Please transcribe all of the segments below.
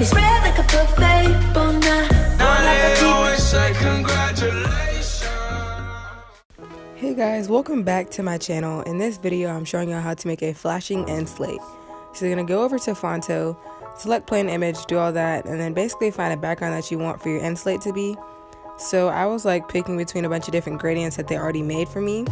You spread like a buffet, bon Hey guys, welcome back to my channel. In this video, I'm showing you how to make a flashing end slate. So you're going to go over to Fonto, select plain image, do all that, and then basically find a background that you want for your end slate to be. So I was like picking between a bunch of different gradients that they already made for me.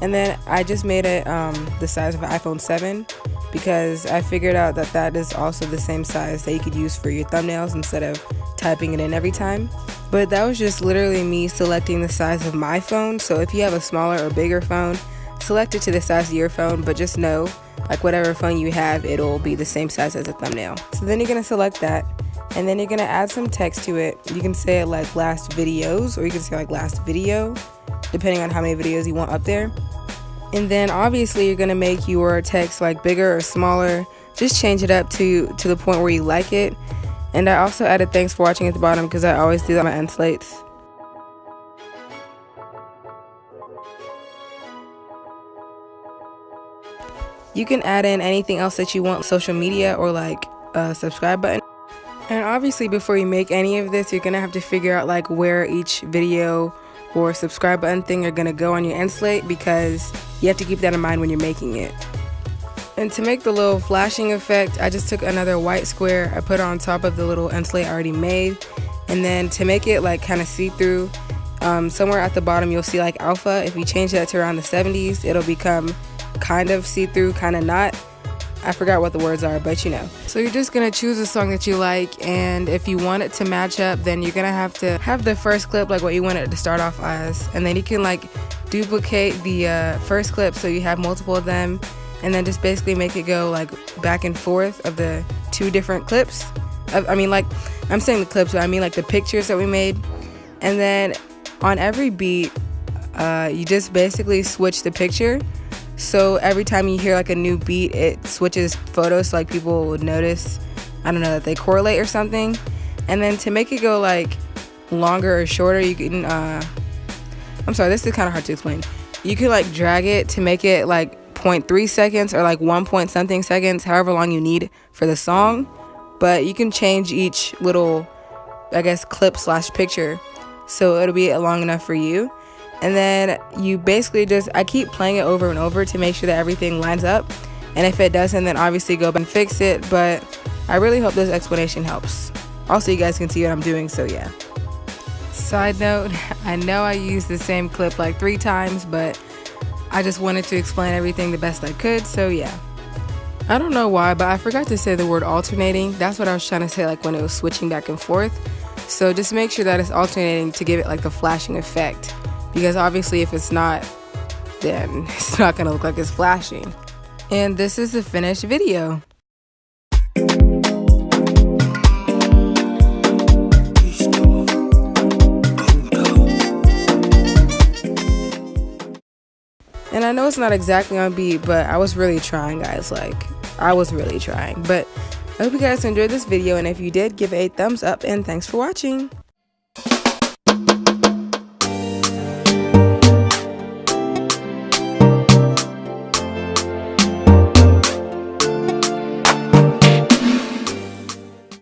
And then I just made it the size of an iPhone 7 because I figured out that that is also the same size that you could use for your thumbnails instead of typing it in every time. But that was just literally me selecting the size of my phone. So if you have a smaller or bigger phone, select it to the size of your phone, but just know, like whatever phone you have, it'll be the same size as a thumbnail. So then you're gonna select that, and then you're gonna add some text to it. You can say it like last videos, or you can say like last video, depending on how many videos you want up there. And then obviously you're gonna make your text like bigger or smaller. Just change it up to the point where you like it. And I also added thanks for watching at the bottom because I always do that on my end slates. You can add in anything else that you want, social media or like a subscribe button. And obviously before you make any of this, you're gonna have to figure out like where each video or subscribe button thing are gonna go on your end slate, because you have to keep that in mind when you're making it. And to make the little flashing effect, I just took another white square, I put it on top of the little end slate I already made, and then to make it like kind of see-through, somewhere at the bottom you'll see like alpha. If you change that to around the 70s, it'll become kind of see-through, kind of not. I forgot what the words are, but you know. So you're just gonna choose a song that you like, and if you want it to match up, then you're gonna have to have the first clip like what you want it to start off as, and then you can like duplicate the first clip so you have multiple of them, and then just basically make it go like back and forth of the two different clips. I mean, like, I'm saying the clips, but I mean like the pictures that we made. And then on every beat, you just basically switch the picture. So every time you hear like a new beat, it switches photos so like people would notice, I don't know, that they correlate or something. And then to make it go like longer or shorter, you can, I'm sorry, this is kind of hard to explain. You can like drag it to make it like 0.3 seconds or like 1 point something seconds, however long you need for the song. But you can change each little, I guess, clip slash picture so it'll be long enough for you. And then you basically just, I keep playing it over and over to make sure that everything lines up. And if it doesn't, then obviously go back and fix it. But I really hope this explanation helps. Also, you guys can see what I'm doing, so yeah. Side note, I know I used the same clip like 3 times, but I just wanted to explain everything the best I could, so yeah. I don't know why, but I forgot to say the word alternating. That's what I was trying to say like when it was switching back and forth. So just make sure that it's alternating to give it like the flashing effect. Because obviously if it's not, then it's not gonna look like it's flashing. And this is the finished video. And I know it's not exactly on beat, but I was really trying, guys. Like, I was really trying. But I hope you guys enjoyed this video, and if you did, give it a thumbs up, and thanks for watching.